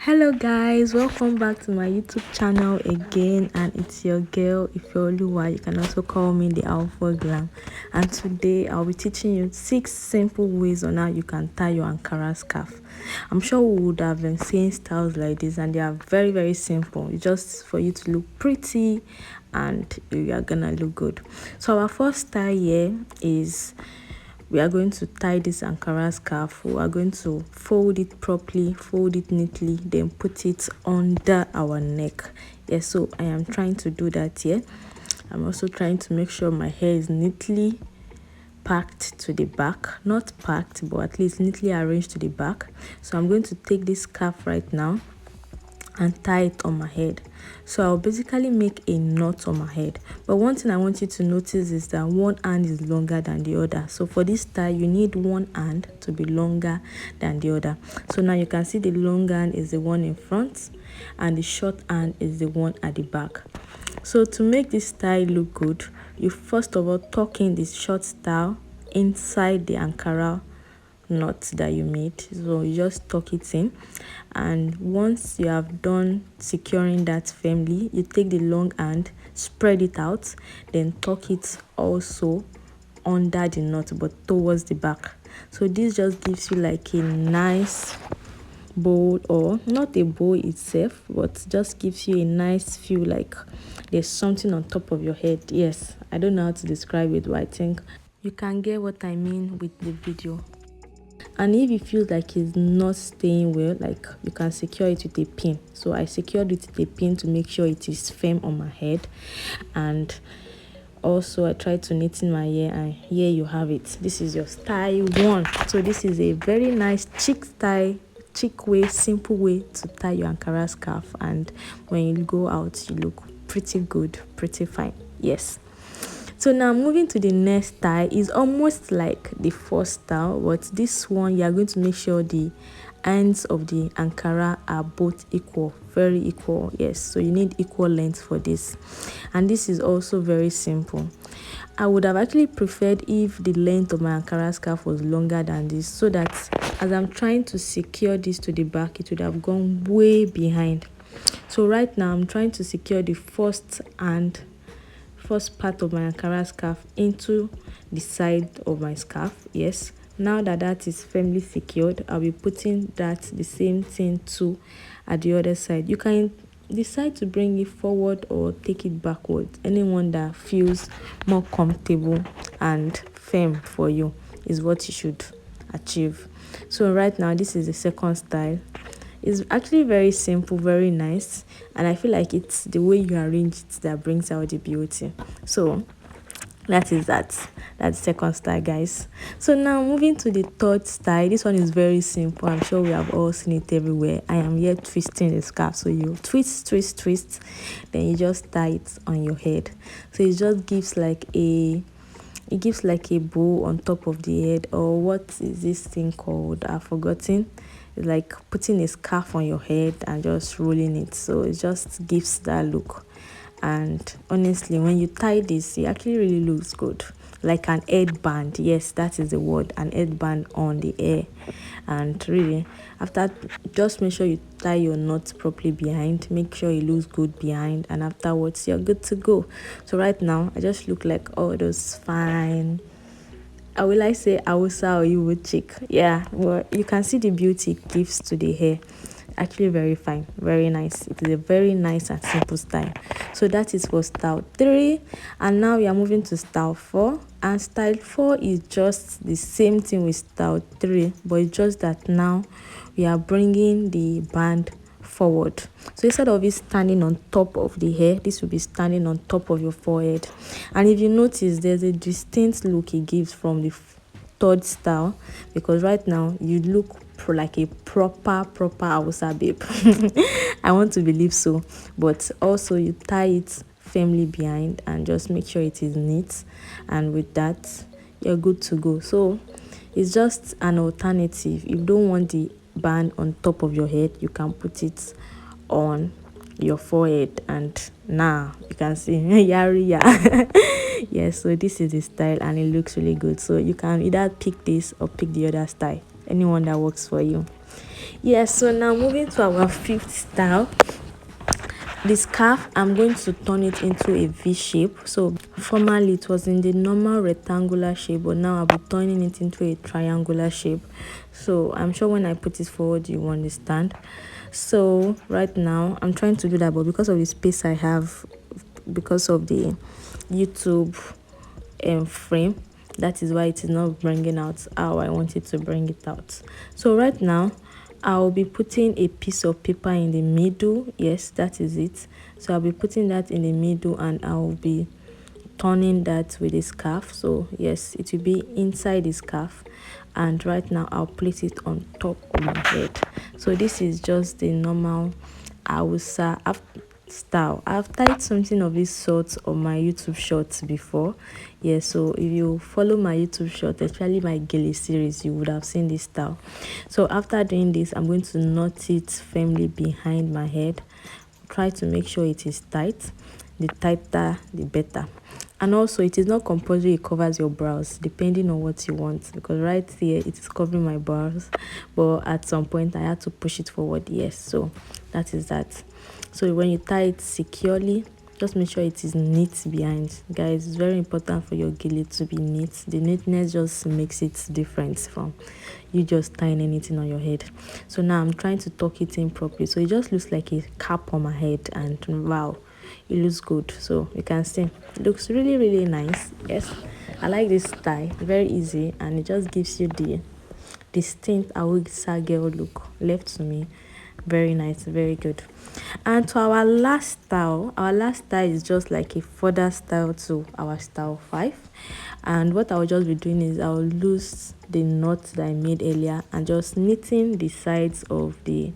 Hello guys, welcome back to my YouTube channel again, and it's your girl Ifeoluwa. You can also call me the Alpha Glam, and today I'll be teaching you 6 simple ways on how you can tie your Ankara scarf. I'm sure we would have been seeing styles like this, and they are very simple. It's just for you to look pretty and you are gonna look good. So our first style here is we are going to tie this Ankara scarf. We are going to fold it properly, fold it neatly, then put it under our neck. Yes, so I am trying to do that here. I'm also trying to make sure my hair is neatly packed to the back. Not packed, but at least neatly arranged to the back. So I'm going to take this scarf right now and tie it on my head. So I'll basically make a knot on my head. But one thing I want you to notice is that one hand is longer than the other. So for this tie, you need one hand to be longer than the other. So now you can see the long hand is the one in front and the short hand is the one at the back. So to make this tie look good, you first of all tuck in this short style inside the Ankara knot that you made. So you just tuck it in, and once you have done securing that firmly, you take the long hand, spread it out, then tuck it also under the knot but towards the back. So this just gives you like a nice bow, or not a bow itself, but just gives you a nice feel like there's something on top of your head. Yes, I don't know how to describe it, but I think you can get what I mean with the video. And if it feels like it's not staying well, like, you can secure it with a pin. So I secured it with a pin to make sure it is firm on my head. And also I tried to knit in my hair, and here you have it. This is your style 1. So this is a very nice chic style, chic way, simple way to tie your Ankara scarf, and when you go out you look pretty good, pretty fine. Yes. So now moving to the next style is almost like the first style, but this one you are going to make sure the ends of the Ankara are both equal, very equal. Yes, so you need equal length for this, and this is also very simple. I would have actually preferred if the length of my Ankara scarf was longer than this, so that as I'm trying to secure this to the back, it would have gone way behind. So right now I'm trying to secure the first part of my Ankara scarf into the side of my scarf. Yes, now that that is firmly secured, I'll be putting the same thing too at the other side. You can decide to bring it forward or take it backwards. Anyone that feels more comfortable and firm for you is what you should achieve. So right now this is the second style. It's actually very simple, very nice, and I feel like it's the way you arrange it that brings out the beauty. So that's the second style, guys. So now moving to the third style. This one is very simple. I'm sure we have all seen it everywhere. I am here twisting the scarf. So you twist, then you just tie it on your head. So it just gives like a bow on top of the head, or what is this thing called? I've forgotten. It's like putting a scarf on your head and just rolling it. So it just gives that look. And honestly, when you tie this, it actually really looks good, like an headband. Yes, that is the word, an headband on the hair. And really, after, just make sure you tie your knot properly behind, make sure it looks good behind, and afterwards you're good to go. So right now I just look like all those fine, will I say Hausa or you would chick? Yeah, well, you can see the beauty it gives to the hair. Actually very fine, very nice. It is a very nice and simple style. So that is for style 3, and now we are moving to style 4. And style 4 is just the same thing with style 3, but it's just that now we are bringing the band forward. So instead of it standing on top of the hair, this will be standing on top of your forehead. And if you notice, there's a distinct look it gives from the third style, because right now you look like a proper Hausa babe. I want to believe so, but also you tie it firmly behind and just make sure it is neat, and with that you're good to go. So it's just an alternative. If you don't want the band on top of your head, you can put it on your forehead, and now you can see yari ya. Yes, so this is the style and it looks really good. So you can either pick this or pick the other style, anyone that works for you. Yes, so now moving to our fifth style. The scarf, I'm going to turn it into a V shape. So formerly it was in the normal rectangular shape, but now I'll be turning it into a triangular shape. So I'm sure when I put it forward you understand. So right now I'm trying to do that, but because of the space I have, because of the YouTube frame, that is why it is not bringing out how I want it to bring it out. So right now I'll be putting a piece of paper in the middle. Yes, that is it. So I'll be putting that in the middle and I'll be turning that with a scarf. So yes, it will be inside the scarf, and right now I'll place it on top of my head. So this is just the normal Hausa style. I've tied something of this sort on my YouTube shorts before. Yeah, so if you follow my YouTube short, especially my Gele series, you would have seen this style. So after doing this, I'm going to knot it firmly behind my head. Try to make sure it is tight. The tighter the better. And also it is not compulsory it covers your brows, depending on what you want, because right here it is covering my brows, but at some point I had to push it forward. Yes, so that is that. So when you tie it securely, just make sure it is neat behind. Guys, it's very important for your gele to be neat. The neatness just makes it different from you just tying anything on your head. So now I'm trying to tuck it in properly, so it just looks like a cap on my head, and wow, it looks good. So you can see it looks really, really nice. Yes, I like this style, very easy, and it just gives you the distinct Awisa girl look. Left to me, very nice, very good. And to our last style is just like a further style to our style 5. And what I'll just be doing is I'll loose the knot that I made earlier and just knitting the sides of the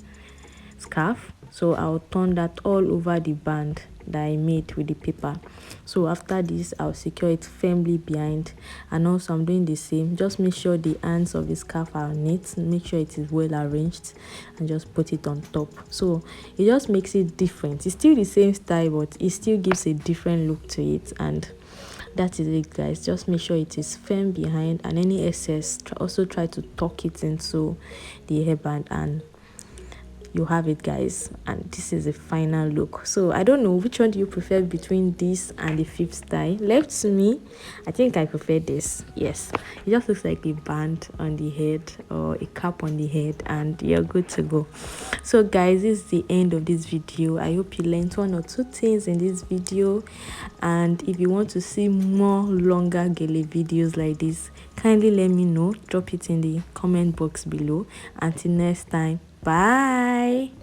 scarf. So I'll turn that all over the band that I made with the paper. So after this, I'll secure it firmly behind, and also I'm doing the same. Just make sure the ends of the scarf are neat, make sure it is well arranged, and just put it on top. So it just makes it different. It's still the same style, but it still gives a different look to it, and that is it, guys. Just make sure it is firm behind, and any excess also try to tuck it into the hairband, and you have it, guys. And this is the final look. So I don't know, which one do you prefer between this and the 5th style? Left to me, I think I prefer this. Yes, it just looks like a band on the head or a cap on the head, and you're good to go. So guys, this is the end of this video. I hope you learned 1 or 2 things in this video, and if you want to see more longer gele videos like this, kindly let me know. Drop it in the comment box below. Until next time, bye.